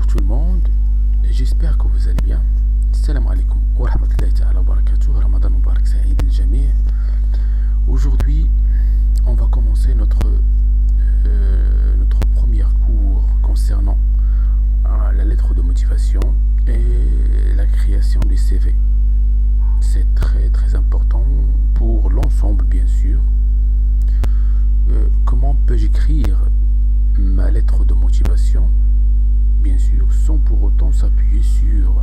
Bonjour tout le monde, j'espère que vous allez bien. Salam alaikum wa rahmatullahi ta'ala wa barakatuh, Ramadan Mubarak Saïd al-Jami'. Aujourd'hui, on va commencer notre premier cours concernant la lettre de motivation et la création du CV. C'est très important pour l'ensemble, bien sûr. Comment peux-je écrire ma lettre de motivation, bien sûr, sans pour autant s'appuyer sur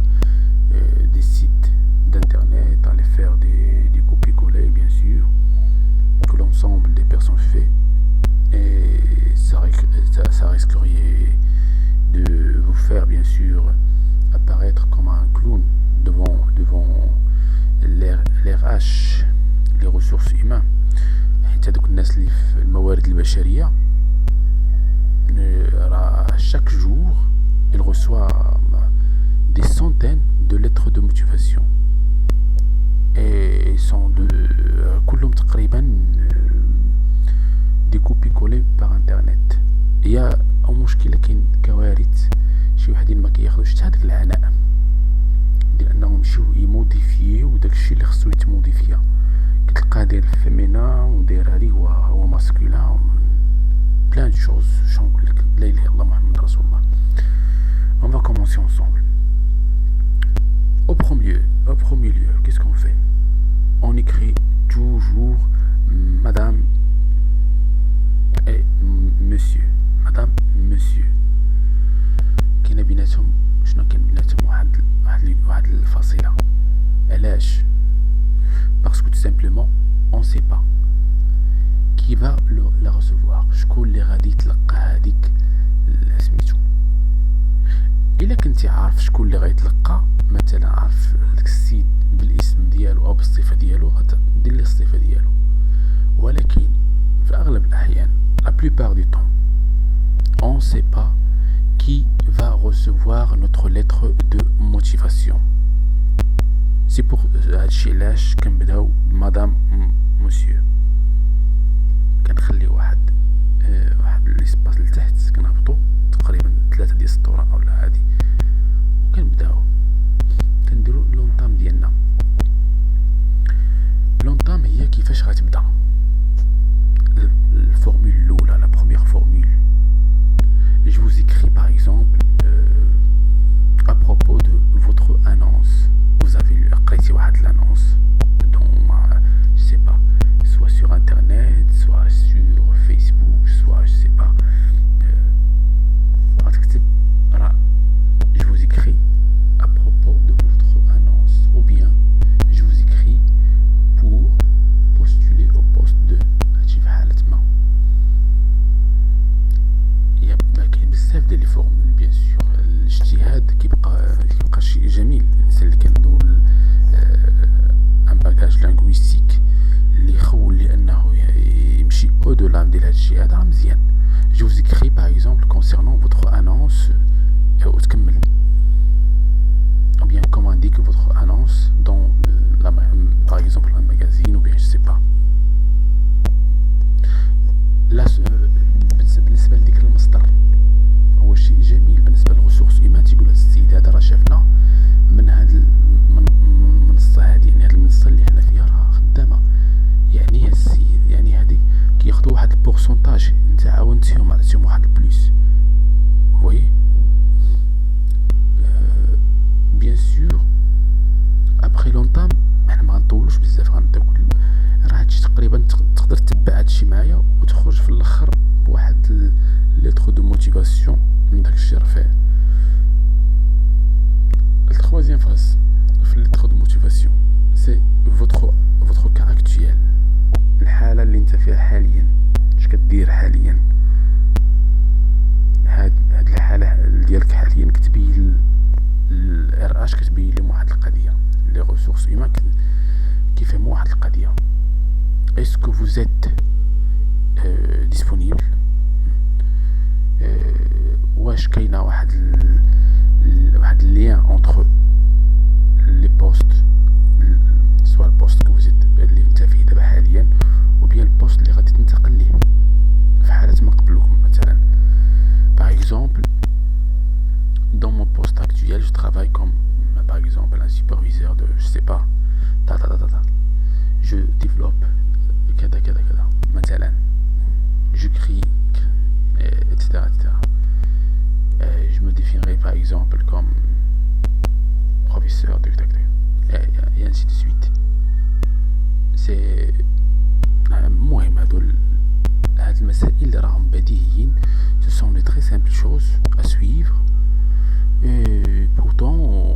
des sites d'internet, aller faire des copier-coller, bien sûr, que l'ensemble des personnes fait, et ça risquerait de vous faire, bien sûr, apparaître comme un clown devant les RH, les ressources humaines. حتى دوك الناس اللي في الموارد البشرية chaque jour il reçoit des centaines de lettres de motivation et ils sont كلهم تقريبا des copier-coller par internet. هي او مشكلة كاين كوارث شي وحدين ما كياخذوش حتى هذاك العناء ديال انهم يمشيو يموديفيو داكشي اللي خصو يتموديفيا. كتلقى داير فيمينا وداير هادي هو ماسكولين plein de choses. La ilaha illallah Muhammad Rasulullah. On va commencer ensemble. Au premier lieu, qu'est-ce qu'on fait? On écrit toujours madame et monsieur. Madame, monsieur. كاين بيناتهم شنو كاين بيناتهم واحد الفصيلة. علاش؟ Parce que tout simplement, on sait pas qui va la recevoir. شكون اللي غادي يتلقى هذيك سميتو. الا كنتي عارف شكون اللي غيتلقى، مثلا عارف داك السيد بالاسم ديالو او بالصفه ديالو، غدير ليه الصفه ديالو. ولكن في اغلب الاحيان la plupart du temps on sait pas qui va recevoir notre lettre de motivation. C'est pour هادشي علاش كنبداو بمدام monsieur. كنخلي واحد ليسباس لتحت، كنهبطو تقريبا 3 ديال السطور اولا هادي، وكنبداو كنديرو لونطام ديالنا. لونطام هي كيفاش غتبدا الفورمule الاولى، لا بروميير فورمule. Je vous écris par exemple à propos de votre annonce. Vous avez lu قريتي واحد l'annonce dans je sais pas, soit sur internet, soit sur Facebook, soit je sais pas. Je vous écris à propos de votre annonce, ou bien je vous écris pour postuler au poste de هادشي في حالة ما. كاين بزاف ديال لي فورمول بيان سور. الاجتهاد كيبقى شيء جميل. الانسان اللي كينضو ان باغاج لينغويستيك اللي يخول لانه يمشي او دولا ديال هادشي هذا مزيان. Je vous écris par exemple concernant votre annonce وتكمل. Ou bien comment indique votre annonce dans par exemple un magazine, ou bien je sais pas. Là بالنسبة لديك المصدر هو شيء جميل. بالنسبة للرسوخس إيمان تيقول هاد السيد هذا راه شافنا من هاد المنصة هادي، يعني هاد المنصة اللي حنا فيها راه خدامة، يعني هاد السيد يعني هادي كياخدو واحد البورسونتاج، نتا عاونتيهم عطيتيهم واحد البلوس. فوي بيان سور. ابخي لونطام حنا ما غنطولوش بزاف، غنبداو راه هادشي تقريبا تقدر تتبع هادشي معايا وتخرج في الاخر بواحد ليتر دو موتيفاسيون من داكشي راه. La troisième phrase في lettre de motivation c'est votre cas actuel. الحالة اللي انت فيها حاليا، اش كدير حاليا. هاد الحالة ديالك حاليا كتبين الRH كتبين لهم واحد القضية، لي ressources humaines كيفهموا واحد القضية. Est-ce que vous êtes disponible؟ واش كاينه واحد اللين entre les postes, soit le poste que vous êtes اللي انت فيه دابا حاليا، ou bien le poste اللي غادي تنتقل ليه في حالة ما قبلكم. مثلا par exemple dans travaille comme, par exemple, un superviseur de, je sais pas, je développe, مثلا, je crie, etc., etc. Je me définirai par exemple comme professeur de et ainsi de suite. C'est المهم هاد المسائل اللي راهم بديهيين. Ce sont de très simples choses à suivre, et pourtant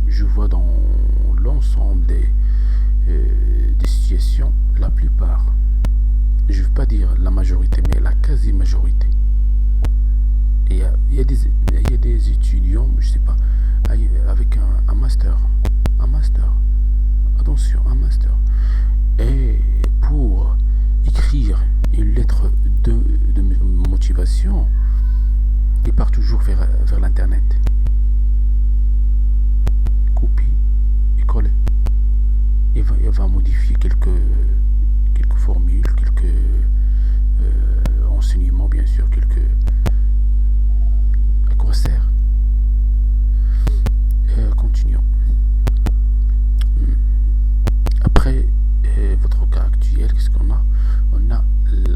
je vois dans l'ensemble des situations, la plupart, je ne veux pas dire la majorité, mais la quasi-majorité, il y a des étudiants, je sais pas, avec un master, attention, un master, et pour écrire une lettre de motivation, il part toujours vers l'internet, copie et coller. Il va modifier quelques formules, quelques enseignements, bien sûr, à quoi ça sert. Continuons. Après votre cas actuel, qu'est-ce qu'on a? On a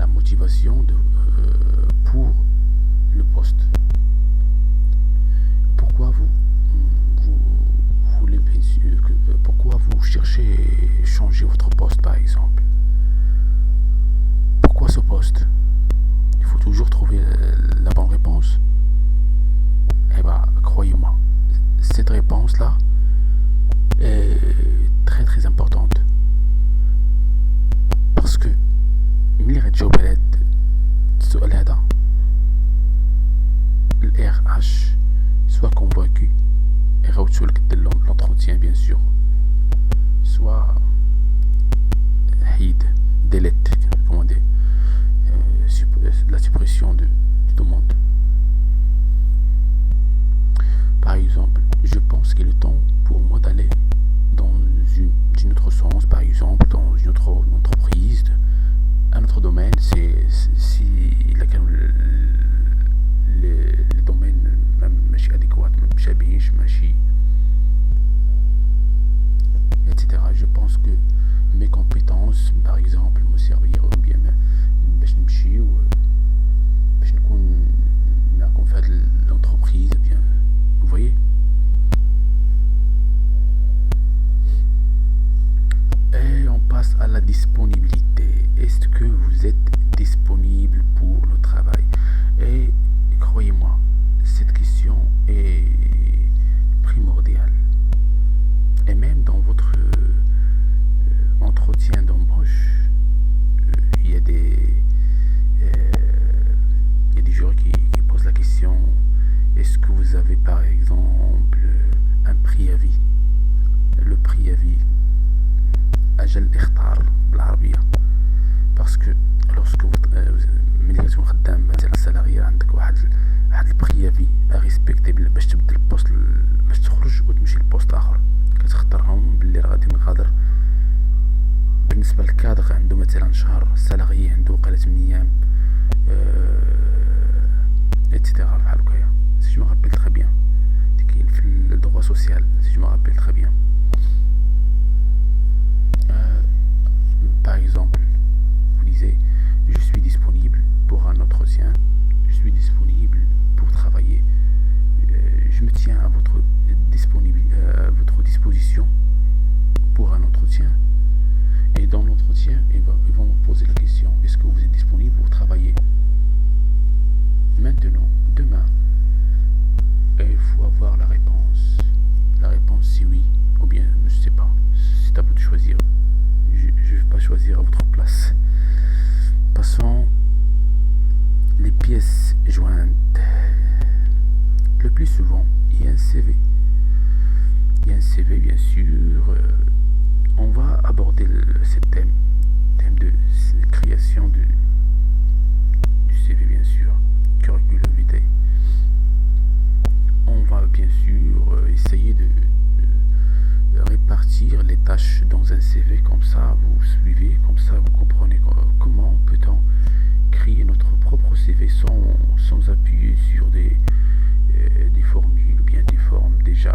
la motivation pour le poste. Pourquoi vous voulez, pourquoi vous cherchez à changer votre poste, par exemple? Pourquoi ce poste? Il faut toujours trouver la bonne réponse. Eh bien, croyez-moi, cette réponse-là est très très importante. Parce que ملي غتجاوب على هاد السؤال هذا, ال RH soit convaincu et غاوتولك دير l'entretien bien sûr, soit حيد delete, comment dire, la suppression du demande. Par exemple, je pense qu'il est temps pour moi d'aller dans une autre sens, par exemple dans une autre entreprise, un autre domaine, si le domaine ماشي adéquat, مشابهينش, ماشي, etc. Je pense que mes compétences, par exemple, me servir bien باش نمشي باش نكون معكم في هذه l'entreprise, bien, vous voyez. Et on passe à la disponibilité. Est-ce que vous êtes disponible pour le travail? Et croyez-moi, cette question est primordiale. Et même dans votre entretien d'embauche, il y a des jurys qui posent la question: est-ce que vous avez par exemple un préavis? Le préavis, أجل إخطار بالعربية, parce que lorsque ملي كتكون خدام مثلا سالاري, عندك واحد البريافي ريسبكتي باش تبدل البوست, باش تخرج وتمشي لبوست اخر, كتخطرهم باللي راه غادي نغادر. بالنسبه للكادر عنده مثلا شهر, السالاري عنده قال 8 ايام, اتسيتيرا, بحال هكايا. سي جو مابيل تري بيان, كاين في الدروا سوسيال, سي جو مابيل تري بيان. Par exemple, vous disiez: je suis disponible pour un entretien, je suis disponible pour travailler, je me tiens à votre disposition pour un entretien. Et dans l'entretien, ils vont vous poser la question: est-ce que vous êtes disponible pour travailler maintenant, demain? Et il faut avoir la réponse. La réponse, c'est oui, ou bien je sais pas, c'est à vous de choisir. Je ne vais pas choisir à votre place. Passons les pièces jointes. Le plus souvent, il y a un CV. Il y a un CV, bien sûr. On va aborder ce thème de création du CV, bien sûr, curriculum vitae. On va bien sûr essayer de répartir les tâches dans un CV, comme ça vous suivez, comme ça vous comprenez comment peut-on créer notre propre CV sans appuyer sur des formules ou bien des formes déjà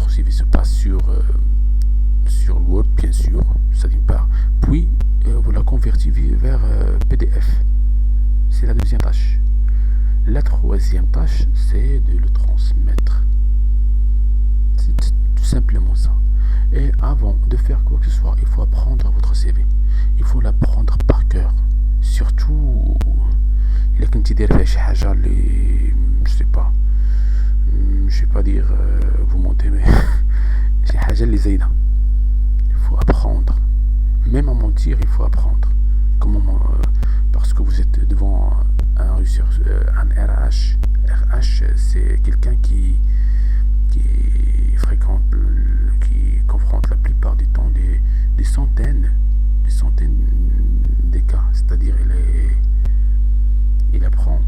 votre CV se passe sur Word, bien sûr, ça d'une part. Puis, vous la convertissez vers PDF. C'est la deuxième tâche. La troisième tâche, c'est de le transmettre. C'est tout simplement ça. Et avant de faire quoi que ce soit, il faut apprendre votre CV. Il faut l'apprendre par cœur. Surtout, il a كنتي داير فيها شي حاجة اللي je vais pas dire vous mentez, mais شي حاجة اللي زايدة. Il faut apprendre. Même à mentir, il faut apprendre. Comment parce que vous êtes devant un RH. RH, c'est quelqu'un qui fréquente, qui confronte la plupart du temps des centaines des cas. C'est-à-dire, il apprend,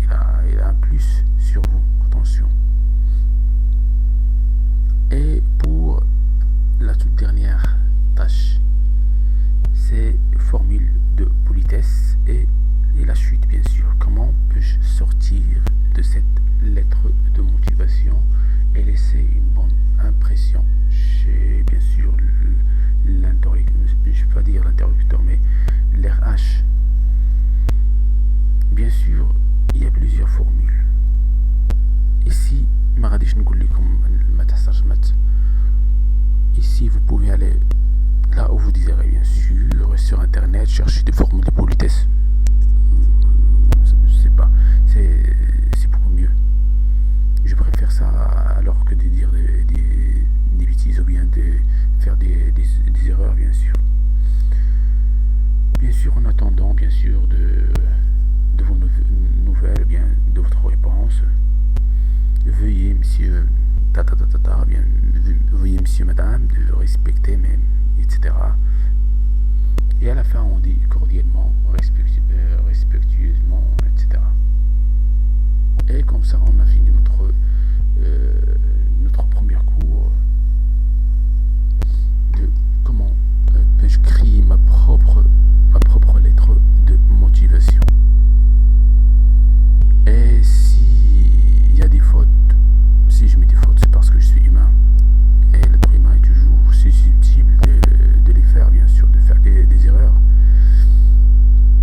il a un plus sur vous. Attention. Et pour la toute dernière tâche, c'est formule de politesse et la chute, bien sûr. Comment peux-je sortir de cette lettre de motivation et laisser une bonne impression chez, bien sûr, l'interlocuteur, je ne vais pas dire l'interlocuteur, mais l'RH. Bien sûr, il y a plusieurs formules. Ici, ici, vous pouvez aller là où vous désirez, bien sûr, sur internet, chercher des formules de politesse. Je sais pas, c'est beaucoup mieux. Je préfère ça alors que de dire des bêtises ou bien de faire des erreurs, bien sûr. Bien sûr, en attendant, bien sûr, de vos nouvelles, bien de votre réponse, veuillez, monsieur, bien, veuillez, monsieur, madame, de respecter même, etc. Et à la fin, on dit cordialement, respectueusement, etc. Et comme ça, on a fini notre premier cours de comment peux-je créer ma propre lettre de motivation. Et s'il y a des fautes, si je mets des fautes, c'est parce que je suis humain. Et l'être humain est toujours susceptible de les faire, bien sûr, de faire des erreurs.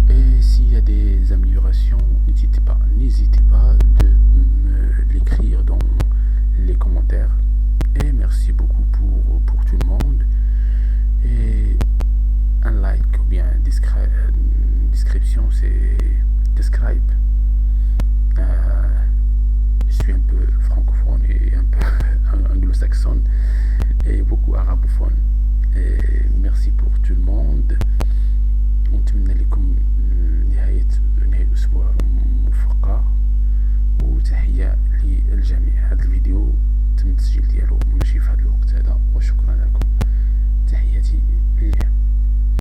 Et s'il y a des améliorations, n'hésitez pas de me l'écrire dans les commentaires. Et merci beaucoup pour tout le monde. Et un like ou bien une description, c'est describe. Je suis un peu francophone et un peu anglo-saxonne et beaucoup arabophone. Et merci pour tout le monde. On termine les